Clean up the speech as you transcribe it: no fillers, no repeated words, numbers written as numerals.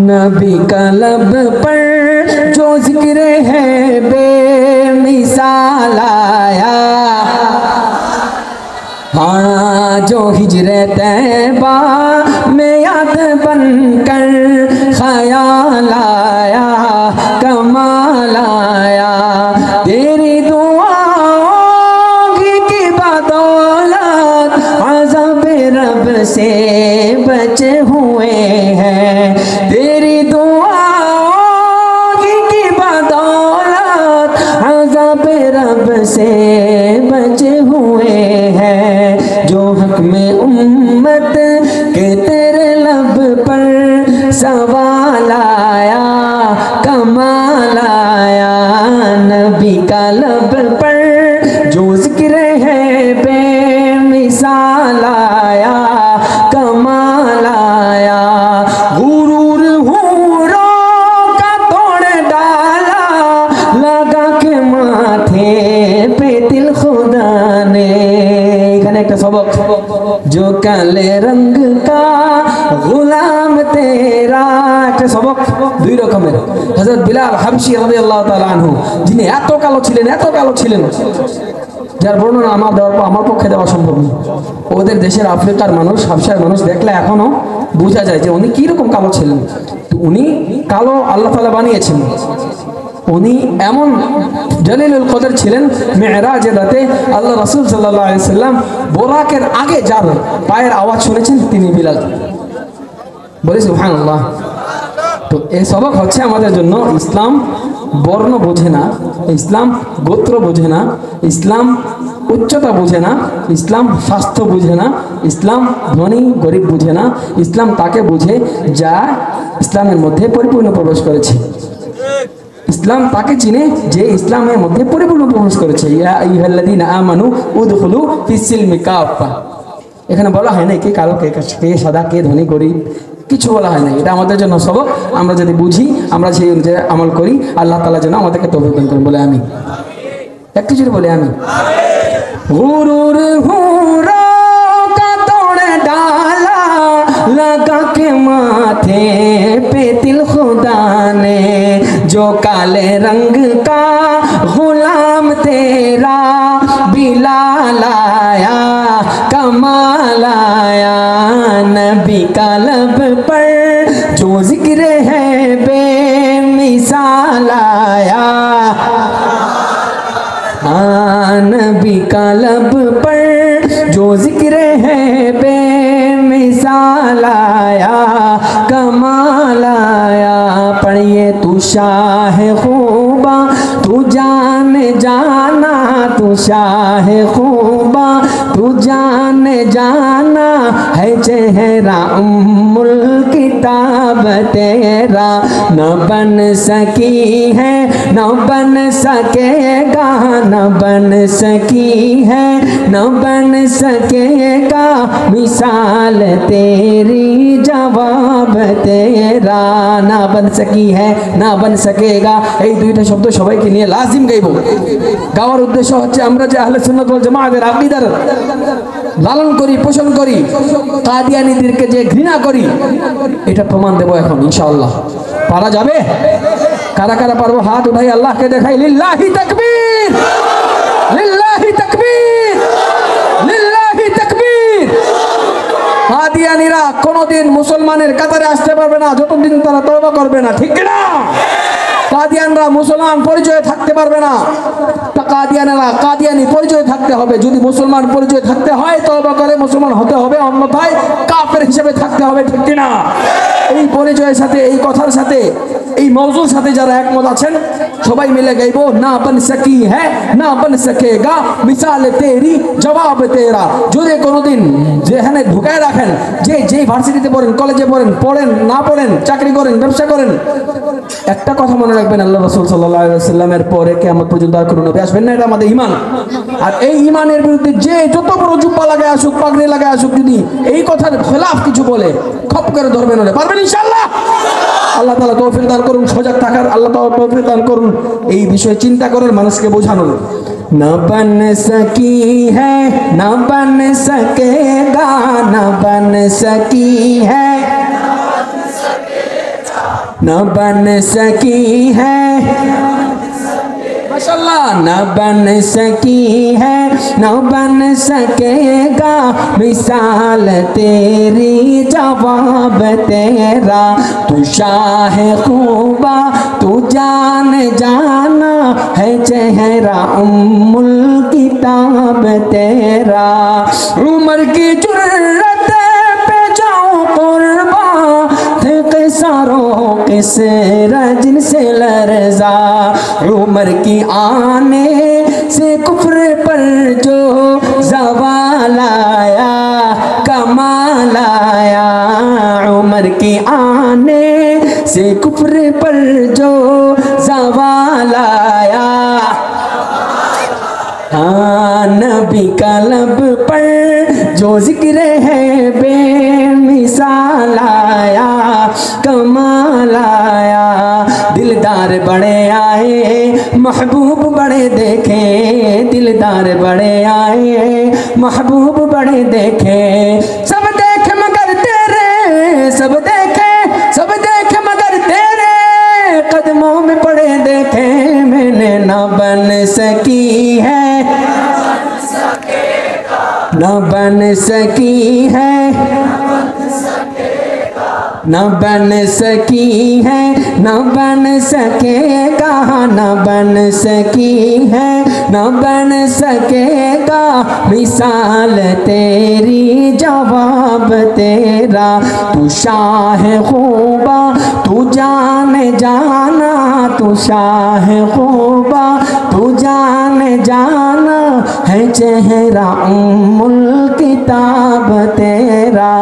नबी का लब पर जो जिक्र है बेमिसाल आया। हाँ जो हिजरे तैबा में याद बनकर ख्याल आया, कमाल आया। तेरी दुआओं की बदौलत अज़ाब रब से बचे हुए हैं। तेरी दुआओं की बदौलत अज़ाब रब से बचे हुए हैं। जो हक में उम्मत के तेरे लब पर सवाल आया, कमाल आया। नबी का लब पर जो जिक्र है बेमिसाल आया, कमाल आया। गुरूर हूरों का तोड़ डाला, लगा के माथे पे दिल खुदा ने। एक सबक जो काले रंग का गुलाम तेरा, एक सबक দুই রকমের। হযরত বিলাল হাবশী রাদিয়াল্লাহু তাআলা আনহু, যিনি এত কালো ছিলেন যার বর্ণনা আমার পক্ষে দেওয়া সম্ভব নয়। ওদের দেশের আফ্রিকার মানুষ, হাবশার মানুষ দেখলে এখনো বোঝা যায় যে উনি কি রকম কালো ছিলেন। উনি কালো আল্লাহ তাআলা বানিয়েছেন। উনি এমন জলিলুল কদর ছিলেন, মেরাজের রাতে আল্লাহ রাসূল সাল্লাল্লাহু আলাইহি সাল্লাম বোরাকের আগে যার পায়ের আওয়াজ শুনেছেন তিনি বিলাল। বলি সুবহানাল্লাহ। তো এই সবক হচ্ছে আমাদের জন্য, ইসলাম বর্ণ বোঝে না, ইসলাম গোত্র বোঝে না, ইসলাম উচ্চতা বোঝে না, ইসলাম স্বাস্থ্য বুঝে না, ইসলাম ধনী গরিব বুঝে না। ইসলাম তাকে বুঝে যা ইসলামের মধ্যে পরিপূর্ণ প্রবেশ করেছে। ইসলাম তাকে চিনে যে ইসলামের মধ্যে পরিপূর্ণ প্রবেশ করেছে। ইয়া আইয়ুহাল্লাযীনা আমানু উদখুলু ফিস-সিলমি কাফা। এখানে বলা হয় না কে কালো কে সাদা কে ধনী গরিব, কিছু বলা হয় না। এটা আমাদের জন্য সবক। আমরা যদি বুঝি, আমরা সেই অনুযায়ী আমল করি, আল্লাহ তাআলা যেন আমাদেরকে তৌফিক দান করেন। বলে আমিন। একটু জোরে বলে আমিন। গুরুর হুরা का तोड़ डाला, लगा के माथे पे दिल खुदा ने। जो काले रंग का गुलाम तेरा बिलाल आया, कमाल आया। नबी का लब पर जो जिक्र है बेमिसाल आया। नबी का लब पर जो जिक्र है बेमिसाल आया, कमाल आया। पढ़िए तू शाह खूबा तू जान जाना, तू शाह खूबा तू जान जाना। है चेहरा उम्मुल किताब तेरा, न बन सकी है न बन सकेगा, न बन सकी है न बन सकेगा। मिसाल तेरी जवाब तेरा, ना बन सकी है ना बन सकेगा। এই দুইটা শব্দ সবাইকে নিয়ে লাজিম গাইব। গাওয়ার উদ্দেশ্য হচ্ছে আমরা যে আহলে সুন্নাত ওয়াল জামাতের আকীদার লালন করি, পোষণ করি, কাদিয়ানীদেরকে যে ঘৃণা করি, এটা প্রমাণ দেব এখন ইনশাআল্লাহ। পারা যাবে? কারা কারা পারবো হাত উঠাই আল্লাহকে দেখাই। লিল্লাহি তাকবীর, লিল্লাহি তাকবীর, লিল্লাহি তাকবীর। কাদিয়ানীরা কোনোদিন মুসলমানের কাতারে আসতে পারবে না যতদিন তারা তওবা করবে না, ঠিক না? কাদিয়ানরা মুসলমান পরিচয়ে থাকতে পারবে না। কাদিয়ানেরা কাদিয়ানি পরিচয় থাকতে হবে। যদি মুসলমান পরিচয় থাকতে হয় তওবা করে মুসলমান হতে হবে, অন্যথায় কাফের হিসেবে থাকতে হবে, ঠিক না? এই পরিচয়ের সাথে, এই কথার সাথে, এই মওজুর সাথে যারা একমত আছেন সবাই মিলে গাইবো। না বন সকি হ্যাঁ না বন সকেগা, মিসাল তেরি জবাব তেরা। যদি কোনোদিন যেখানে ঢুকায় রাখেন, যেই ভার্সিটিতে পড়েন, কলেজে পড়েন না পড়েন, চাকরি করেন, ব্যবসা করেন, একটা কথা মনে রাখবেন, আল্লাহ রাসূল সাল্লাল্লাহু আলাইহি ওয়াসাল্লামের পরে কিয়ামত পর্যন্ত আর কোনো নবী আসবেন না। এটা আমাদের ঈমান। আর এই ঈমানের বিরুদ্ধে যে যত বড় জুব্বা লাগায় আসুক, পাগড়ি লাগায় আসুক, যদি এই কথার খেলাফ কিছু বলে খপ করে ধরবেন, ওরে পারবেন ইনশাআল্লাহ। আল্লাহ তাআলা তৌফিক দান করুন, সজাগ থাকার আল্লাহ তাআলা তৌফিক দান করুন, এই বিষয়ে চিন্তা করার, মানুষকে বোঝানোর। না বন সকি হ্যাঁ না বন সকেগা, না বন সকি হ্যাঁ न बन सकी है, माशाल्लाह, न बन सकी है, न बन सकेगा मिसाल तेरी, जवाब तेरा। तू शाह खूबा, तू जान जाना है चेहरा उम्मुल किताब तेरा। उमर की जुर्रत पे जाऊं कुर्बा, थे किसारों किस रजन से लरजा। उमर की आने से कुफ्र पर जो ज़वाल आया, कमाल आया। उमर की आने से कुफ्र पर जो ज़वाल आया, हाँ नबी का लब पर जो जिक्र है बेमिसाल आया, कमाल आया। दिलदार बड़े आए, महबूब बड़े देखे, दिलदार बड़े आए, महबूब बड़े देखे। सब देखे मगर तेरे, सब देखे मगर तेरे कदमों में पड़े देखे मैंने। ना बन सकी है, न बन सकी है, न बन सकी है, न बन सकेगा, न बन सकी है, न बन सकेगा मिसाल तेरी, जवाब तेरा। तू शाह खूबा, तू जान जाना, तू शाह खूबा, तू जान जाना है चेहरा उम्मुल किताब तेरा।